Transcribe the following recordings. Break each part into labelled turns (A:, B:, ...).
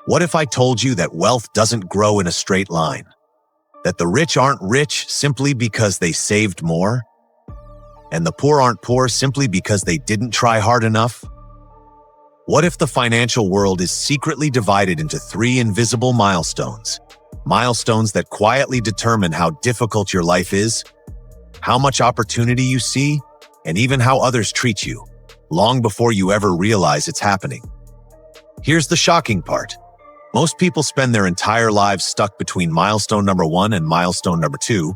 A: What if I told you that wealth doesn't grow in a straight line? That the rich aren't rich simply because they saved more? And the poor aren't poor simply because they didn't try hard enough? What if the financial world is secretly divided into three invisible milestones? Milestones that quietly determine how difficult your life is, how much opportunity you see, and even how others treat you, long before you ever realize it's happening. Here's the shocking part. Most people spend their entire lives stuck between milestone number 1 and milestone number 2,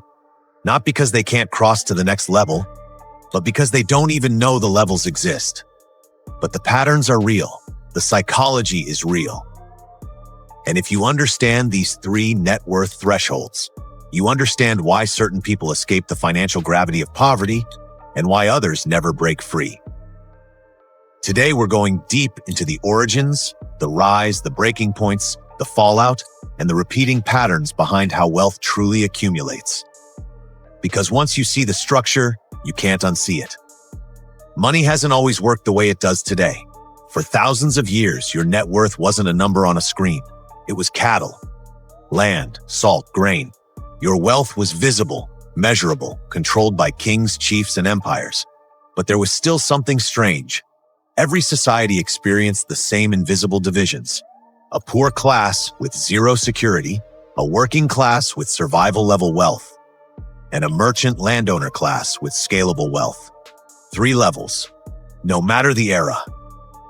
A: not because they can't cross to the next level, but because they don't even know the levels exist. But the patterns are real. The psychology is real. And if you understand these three net worth thresholds, you understand why certain people escape the financial gravity of poverty and why others never break free. Today, we're going deep into the origins, the rise, the breaking points, the fallout, and the repeating patterns behind how wealth truly accumulates. Because once you see the structure, you can't unsee it. Money hasn't always worked the way it does today. For thousands of years, your net worth wasn't a number on a screen. It was cattle, land, salt, grain. Your wealth was visible, measurable, controlled by kings, chiefs, and empires. But there was still something strange. Every society experienced the same invisible divisions. A poor class with zero security, a working class with survival-level wealth, and a merchant landowner class with scalable wealth. 3 levels, no matter the era.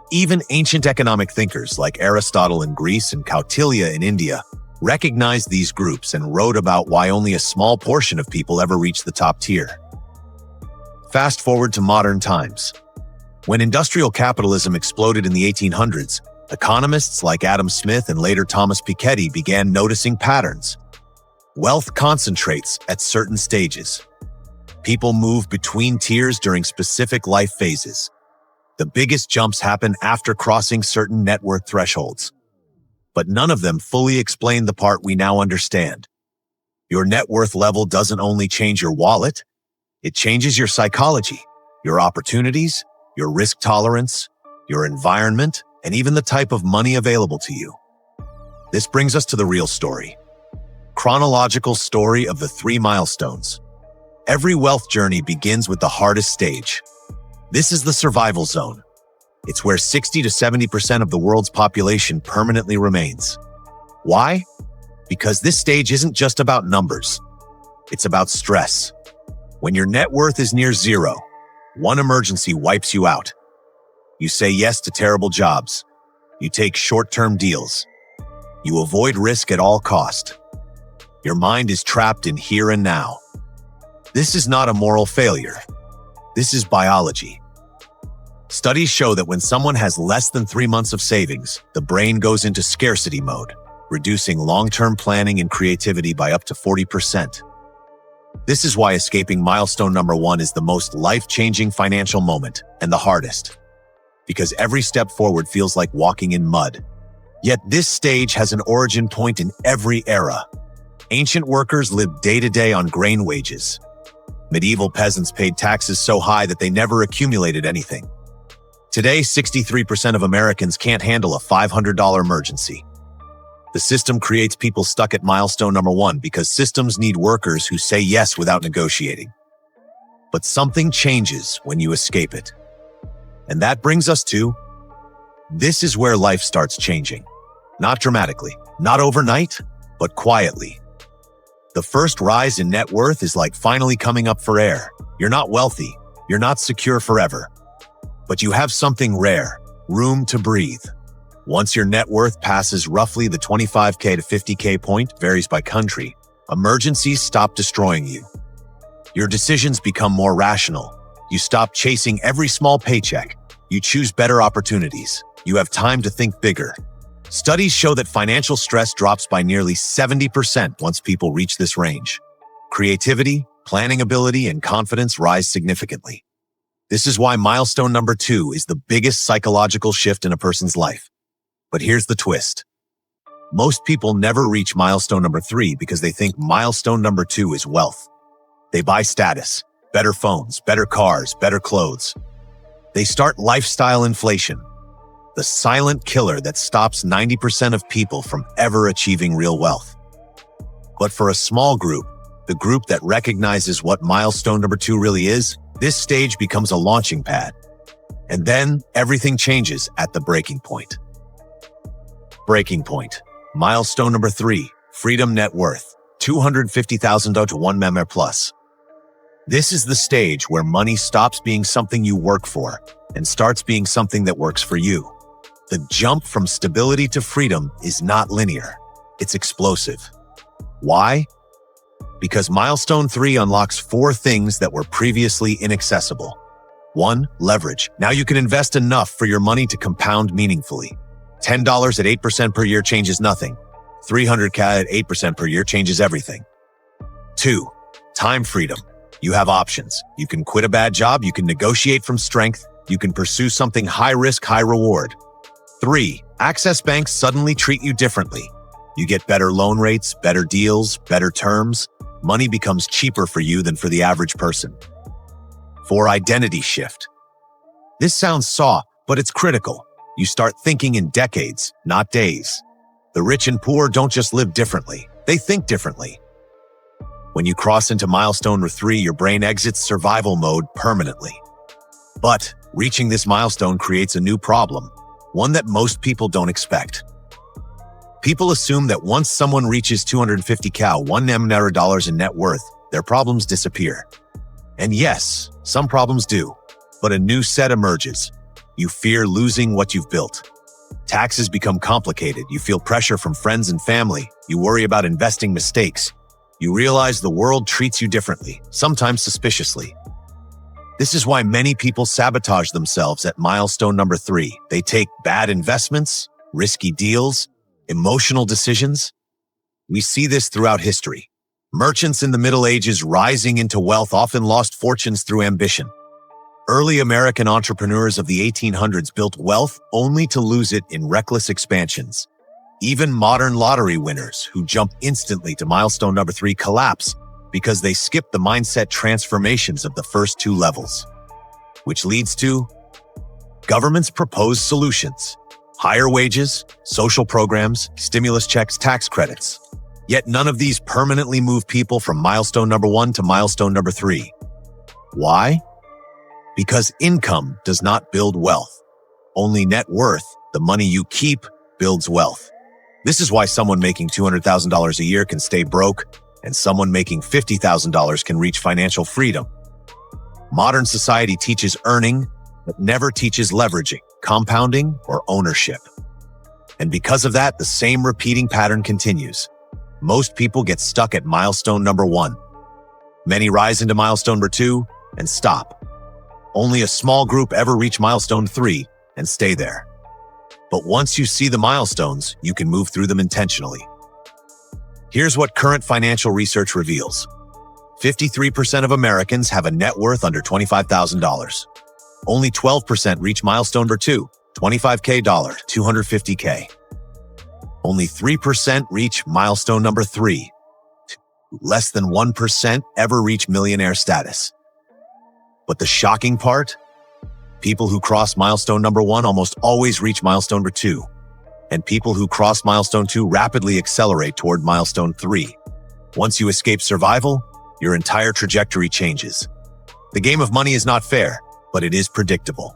A: Even ancient economic thinkers like Aristotle in Greece and Kautilya in India recognized these groups and wrote about why only a small portion of people ever reached the top tier. Fast forward to modern times. When industrial capitalism exploded in the 1800s, economists like Adam Smith and later Thomas Piketty began noticing patterns. Wealth concentrates at certain stages. People move between tiers during specific life phases. The biggest jumps happen after crossing certain net worth thresholds. But none of them fully explain the part we now understand. Your net worth level doesn't only change your wallet, it changes your psychology, your opportunities, your risk tolerance, your environment, and even the type of money available to you. This brings us to the real story. Chronological story of the 3 milestones. Every wealth journey begins with the hardest stage. This is the survival zone. It's where 60 to 70% of the world's population permanently remains. Why? Because this stage isn't just about numbers. It's about stress. When your net worth is near zero, one emergency wipes you out. You say yes to terrible jobs. You take short-term deals. You avoid risk at all cost. Your mind is trapped in here and now. This is not a moral failure. This is biology. Studies show that when someone has less than 3 months of savings, the brain goes into scarcity mode, reducing long-term planning and creativity by up to 40%. This is why escaping milestone number 1 is the most life-changing financial moment and the hardest. Because every step forward feels like walking in mud. Yet this stage has an origin point in every era. Ancient workers lived day to day on grain wages. Medieval peasants paid taxes so high that they never accumulated anything. Today, 63% of Americans can't handle a $500 emergency. The system creates people stuck at milestone number 1 because systems need workers who say yes without negotiating. But something changes when you escape it. And that brings us to, this is where life starts changing. Not dramatically, not overnight, but quietly. The first rise in net worth is like finally coming up for air. You're not wealthy, you're not secure forever. But you have something rare, room to breathe. Once your net worth passes roughly the 25K to 50K point, varies by country, emergencies stop destroying you. Your decisions become more rational. You stop chasing every small paycheck. You choose better opportunities. You have time to think bigger. Studies show that financial stress drops by nearly 70% once people reach this range. Creativity, planning ability, and confidence rise significantly. This is why milestone number 2 is the biggest psychological shift in a person's life. But here's the twist. Most people never reach milestone number 3 because they think milestone number 2 is wealth. They buy status, better phones, better cars, better clothes. They start lifestyle inflation. the silent killer that stops 90% of people from ever achieving real wealth. But for a small group, the group that recognizes what milestone number 2 really is, this stage becomes a launching pad. And then everything changes at the breaking point. Breaking point. Milestone number 3, freedom net worth, $250,000 to 1 million plus. This is the stage where money stops being something you work for and starts being something that works for you. The jump from stability to freedom is not linear. It's explosive. Why? Because milestone 3 unlocks 4 things that were previously inaccessible. 1. Leverage. Now you can invest enough for your money to compound meaningfully. $10 at 8% per year changes nothing. $300K at 8% per year changes everything. 2. Time freedom. You have options. You can quit a bad job. You can negotiate from strength. You can pursue something high risk, high reward. 3. Access banks suddenly treat you differently. You get better loan rates, better deals, better terms. Money becomes cheaper for you than for the average person. 4. Identity shift. This sounds soft, but it's critical. You start thinking in decades, not days. The rich and poor don't just live differently, they think differently. When you cross into milestone number 3, your brain exits survival mode permanently. But reaching this milestone creates a new problem, one that most people don't expect. People assume that once someone reaches $250K, $1 million in net worth, their problems disappear. And yes, some problems do, but a new set emerges. You fear losing what you've built. Taxes become complicated. You feel pressure from friends and family. You worry about investing mistakes. You realize the world treats you differently, sometimes suspiciously. This is why many people sabotage themselves at milestone number 3. They take bad investments, risky deals, emotional decisions. We see this throughout history. Merchants in the Middle Ages rising into wealth often lost fortunes through ambition. Early American entrepreneurs of the 1800s built wealth only to lose it in reckless expansions. Even modern lottery winners who jump instantly to milestone number 3 collapse because they skip the mindset transformations of the first 2 levels. Which leads to governments propose solutions. Higher wages, social programs, stimulus checks, tax credits. Yet none of these permanently move people from milestone number 1 to milestone number 3. Why? Because income does not build wealth. Only net worth, the money you keep, builds wealth. This is why someone making $200,000 a year can stay broke, and someone making $50,000 can reach financial freedom. Modern society teaches earning, but never teaches leveraging, compounding, or ownership. And because of that, the same repeating pattern continues. Most people get stuck at milestone number 1. Many rise into milestone number 2 and stop. Only a small group ever reach milestone 3 and stay there. But once you see the milestones, you can move through them intentionally. Here's what current financial research reveals. 53% of Americans have a net worth under $25,000. Only 12% reach milestone number 2, $25K, $250K. Only 3% reach milestone number 3. Less than 1% ever reach millionaire status. But the shocking part? People who cross milestone number 1 almost always reach milestone number 2. And people who cross milestone 2 rapidly accelerate toward milestone 3. Once you escape survival, your entire trajectory changes. The game of money is not fair, but it is predictable.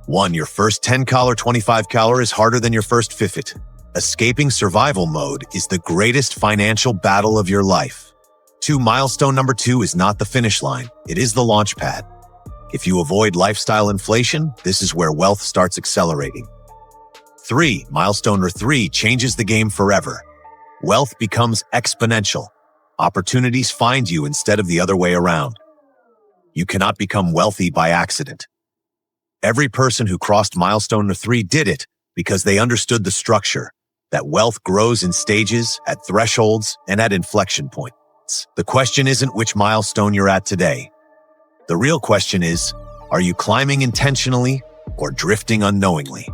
A: 1. Your first 10K or 25K is harder than your first 50. Escaping survival mode is the greatest financial battle of your life. 2. Milestone number 2 is not the finish line. It is the launch pad. If you avoid lifestyle inflation, this is where wealth starts accelerating. 3. Milestone number 3 changes the game forever. Wealth becomes exponential. Opportunities find you instead of the other way around. You cannot become wealthy by accident. Every person who crossed milestone number 3 did it because they understood the structure, that wealth grows in stages, at thresholds, and at inflection points. The question isn't which milestone you're at today. The real question is, are you climbing intentionally or drifting unknowingly?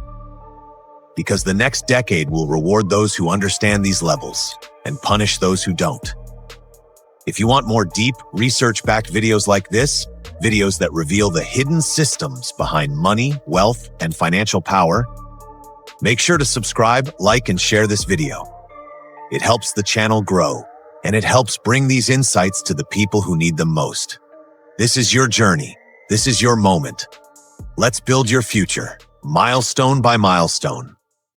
A: Because the next decade will reward those who understand these levels and punish those who don't. If you want more deep, research-backed videos like this, videos that reveal the hidden systems behind money, wealth, and financial power, Make sure to subscribe, like, and share this video. It helps the channel grow, and it helps bring these insights to the people who need them most. This is your journey. This is your moment. Let's build your future, milestone by milestone.